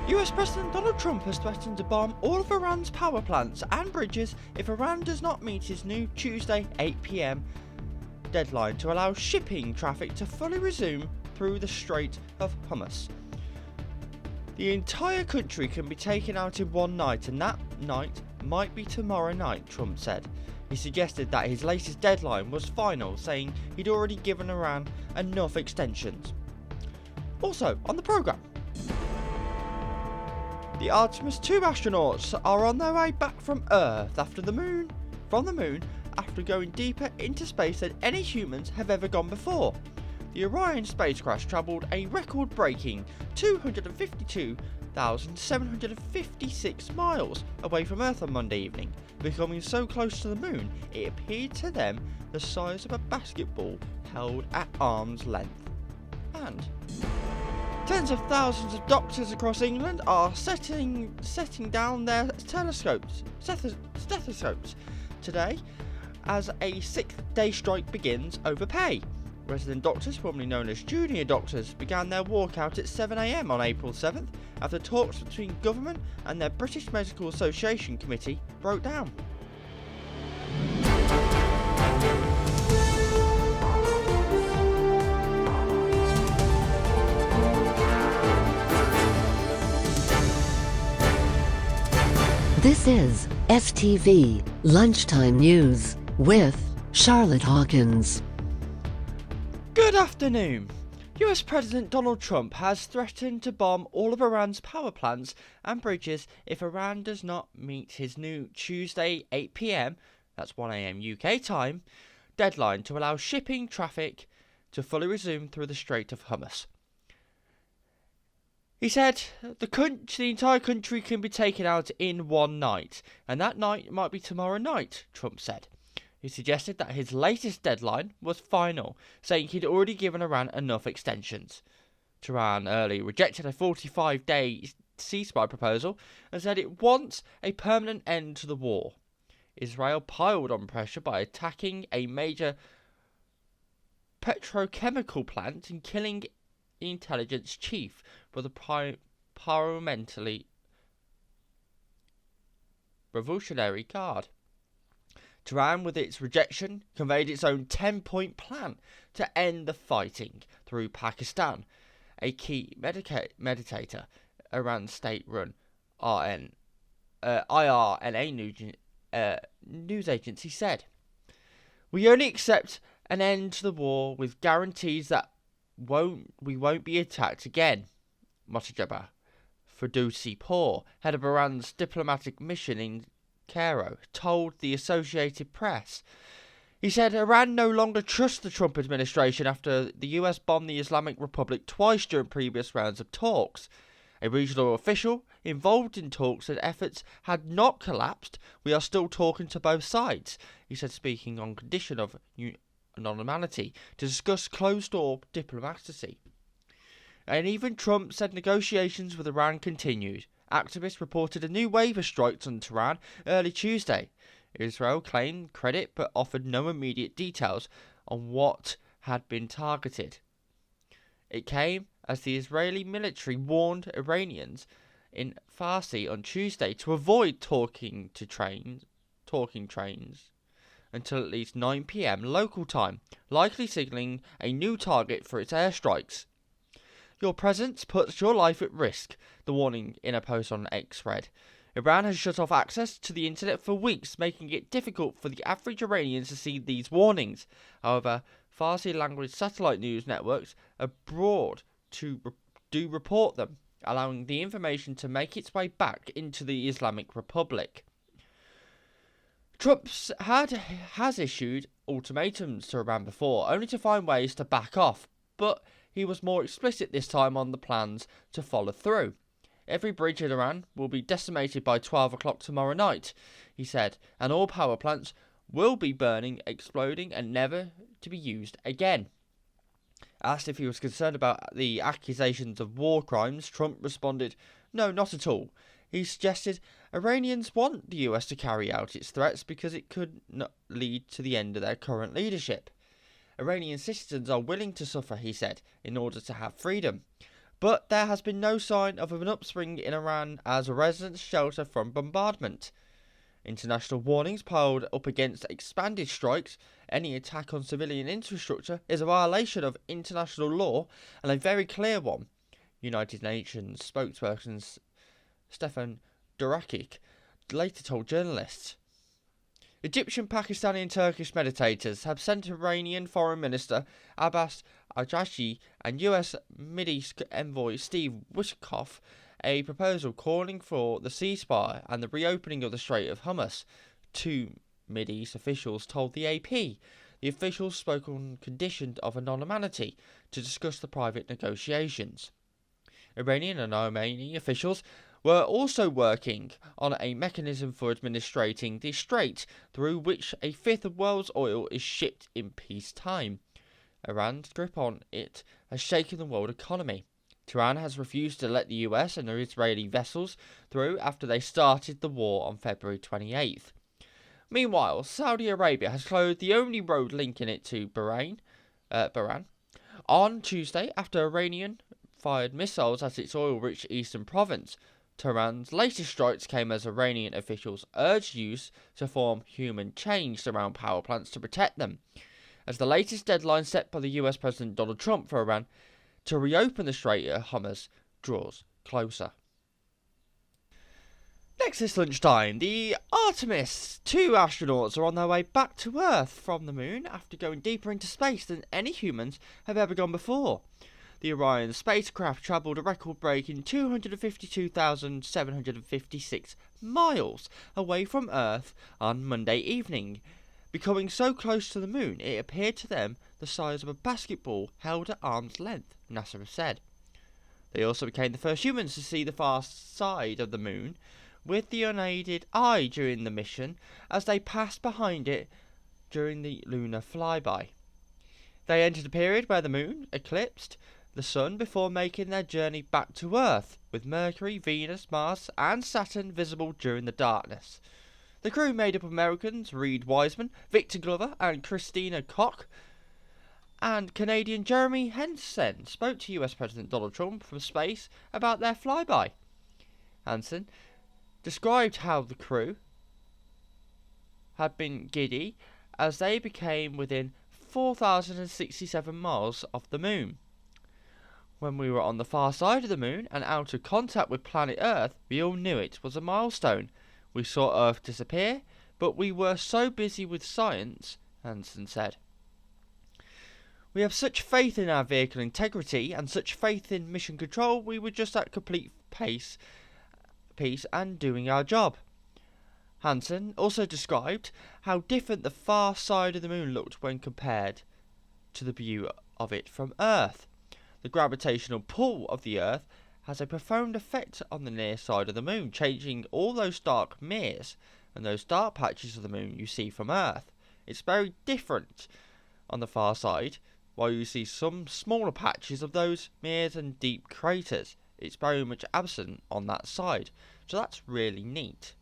US President Donald Trump has threatened to bomb all of Iran's power plants and bridges if Iran does not meet his new Tuesday 8 p.m. deadline to allow shipping traffic to fully resume through the Strait of Hormuz. The entire country can be taken out in one night, and that night might be tomorrow night, Trump said. He suggested that his latest deadline was final, saying he'd already given Iran enough extensions. Also, on the programme, the Artemis 2 astronauts are on their way back from Earth from the moon after going deeper into space than any humans have ever gone before. The Orion spacecraft travelled a record-breaking 252,756 miles away from Earth on Monday evening, becoming so close to the moon it appeared to them the size of a basketball held at arm's length. And tens of thousands of doctors across England are setting down their stethoscopes today as a sixth-day strike begins over pay. Resident doctors, formerly known as junior doctors, began their walkout at 7 a.m. on April 7th after talks between government and their British Medical Association committee broke down. This is STV Lunchtime News with Charlotte Hawkins. Good afternoon. US President Donald Trump has threatened to bomb all of Iran's power plants and bridges if Iran does not meet his new Tuesday 8 p.m, that's 1 a.m. UK time, deadline to allow shipping traffic to fully resume through the Strait of Hormuz. He said the entire country can be taken out in one night, and that night might be tomorrow night, Trump said. He suggested that his latest deadline was final, saying he'd already given Iran enough extensions. Tehran earlier rejected a 45-day ceasefire proposal and said it wants a permanent end to the war. Israel piled on pressure by attacking a major petrochemical plant and killing the intelligence chief for the parliamentary Revolutionary Guard. Tehran, with its rejection, conveyed its own 10-point plan to end the fighting through Pakistan. A key meditator, Iran's state-run IRNA news agency said, "We only accept an end to the war with guarantees that we won't be attacked again." Mojtaba Ferdowsi-Pour, head of Iran's diplomatic mission in Cairo, told the Associated Press. He said Iran no longer trusts the Trump administration after the US bombed the Islamic Republic twice during previous rounds of talks. A regional official involved in talks said efforts had not collapsed. "We are still talking to both sides," he said, speaking on condition of anonymity to discuss closed-door diplomacy. And even Trump said negotiations with Iran continued. Activists reported a new wave of strikes on Tehran early Tuesday. Israel claimed credit but offered no immediate details on what had been targeted. It came as the Israeli military warned Iranians in Farsi on Tuesday to avoid talking trains until at least 9 p.m. local time, likely signalling a new target for its airstrikes. "Your presence puts your life at risk," the warning in a post on X read. Iran has shut off access to the internet for weeks, making it difficult for the average Iranian to see these warnings. However, Farsi-language satellite news networks abroad do report them, allowing the information to make its way back into the Islamic Republic. Trump has issued ultimatums to Iran before, only to find ways to back off, but he was more explicit this time on the plans to follow through. "Every bridge in Iran will be decimated by 12 o'clock tomorrow night," he said, "and all power plants will be burning, exploding, and never to be used again." Asked if he was concerned about the accusations of war crimes, Trump responded, "No, not at all." He suggested Iranians want the US to carry out its threats because it could not lead to the end of their current leadership. Iranian citizens are willing to suffer, he said, in order to have freedom. But there has been no sign of an upspring in Iran as residents shelter from bombardment. International warnings piled up against expanded strikes. Any attack on civilian infrastructure is a violation of international law, and a very clear one. United Nations spokesperson Stefan Durakik later told journalists. Egyptian, Pakistani and Turkish meditators have sent Iranian Foreign Minister Abbas Araghchi and US Mideast envoy Steve Witkoff a proposal calling for the ceasefire and the reopening of the Strait of Hormuz. Two Mideast officials told the AP. The officials spoke on condition of anonymity to discuss the private negotiations. Iranian and Armenian officials were also working on a mechanism for administrating the strait through which a fifth of world's oil is shipped in peacetime. Iran's grip on it has shaken the world economy. Tehran has refused to let the US and their Israeli vessels through after they started the war on February 28th. Meanwhile, Saudi Arabia has closed the only road linking it to Bahrain on Tuesday after Iranian fired missiles at its oil-rich eastern province. Tehran's latest strikes came as Iranian officials urged use to form human chains around power plants to protect them, as the latest deadline set by the US President Donald Trump for Iran to reopen the Strait of Hormuz draws closer. Next this lunchtime, the Artemis 2 astronauts are on their way back to Earth from the moon after going deeper into space than any humans have ever gone before. The Orion spacecraft travelled a record-breaking 252,756 miles away from Earth on Monday evening, becoming so close to the moon it appeared to them the size of a basketball held at arm's length, NASA has said. They also became the first humans to see the far side of the moon with the unaided eye during the mission as they passed behind it during the lunar flyby. They entered a period where the moon eclipsed the sun before making their journey back to Earth, with Mercury, Venus, Mars and Saturn visible during the darkness. The crew, made up of Americans Reed Wiseman, Victor Glover and Christina Koch, and Canadian Jeremy Henson, spoke to US President Donald Trump from space about their flyby. Henson described how the crew had been giddy as they became within 4,067 miles of the moon. When we were on the far side of the moon and out of contact with planet Earth, we all knew it was a milestone. We saw Earth disappear, but we were so busy with science, Hansen said. We have such faith in our vehicle integrity and such faith in mission control, we were just at complete peace and doing our job. Hansen also described how different the far side of the moon looked when compared to the view of it from Earth. The gravitational pull of the Earth has a profound effect on the near side of the moon, changing all those dark mirrors and those dark patches of the moon you see from Earth. It's very different on the far side, while you see some smaller patches of those mirrors and deep craters. It's very much absent on that side, so that's really neat.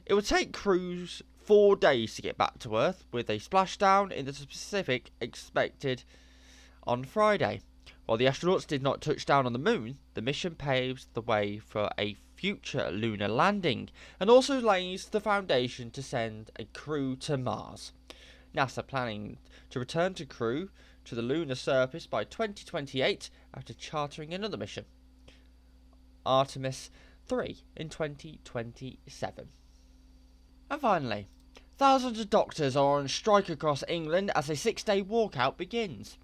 It will take crews 4 days to get back to Earth, with a splashdown in the Pacific expected on Friday. While the astronauts did not touch down on the moon, the mission paves the way for a future lunar landing and also lays the foundation to send a crew to Mars. NASA planning to return to crew to the lunar surface by 2028 after chartering another mission, Artemis 3, in 2027. And finally, thousands of doctors are on strike across England as a 6-day walkout begins.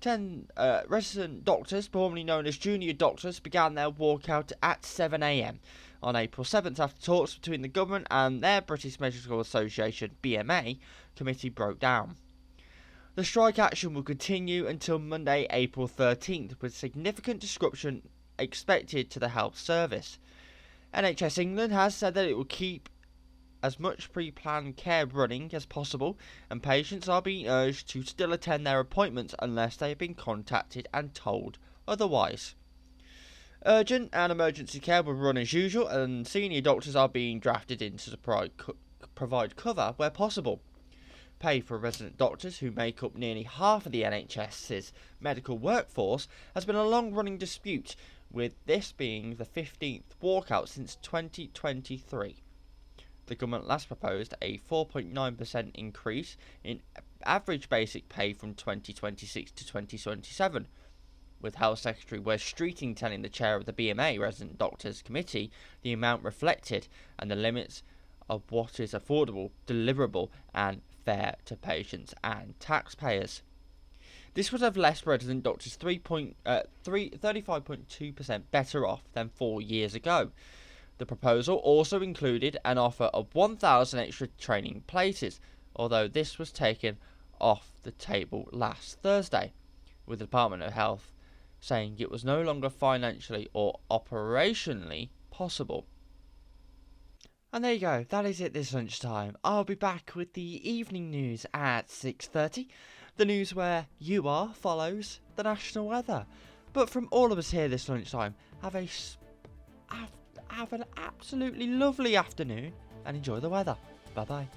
10 resident doctors, formerly known as junior doctors, began their walkout at 7 a.m. on April 7th after talks between the government and their British Medical Association (BMA) committee broke down. The strike action will continue until Monday, April 13th, with significant disruption expected to the health service. NHS England has said that it will keep as much pre-planned care running as possible, and patients are being urged to still attend their appointments unless they have been contacted and told otherwise. Urgent and emergency care will run as usual, and senior doctors are being drafted in to provide cover where possible. Pay for resident doctors, who make up nearly half of the NHS's medical workforce, has been a long-running dispute, with this being the 15th walkout since 2023. The government last proposed a 4.9% increase in average basic pay from 2026 to 2027, with Health Secretary Wes Streeting telling the chair of the BMA Resident Doctors Committee the amount reflected and the limits of what is affordable, deliverable and fair to patients and taxpayers. This would have left resident doctors 35.2% better off than 4 years ago. The proposal also included an offer of 1,000 extra training places, although this was taken off the table last Thursday, with the Department of Health saying it was no longer financially or operationally possible. And there you go, that is it this lunchtime. I'll be back with the evening news at 6:30. The news where you are follows the national weather. But from all of us here this lunchtime, have an absolutely lovely afternoon and enjoy the weather. Bye bye.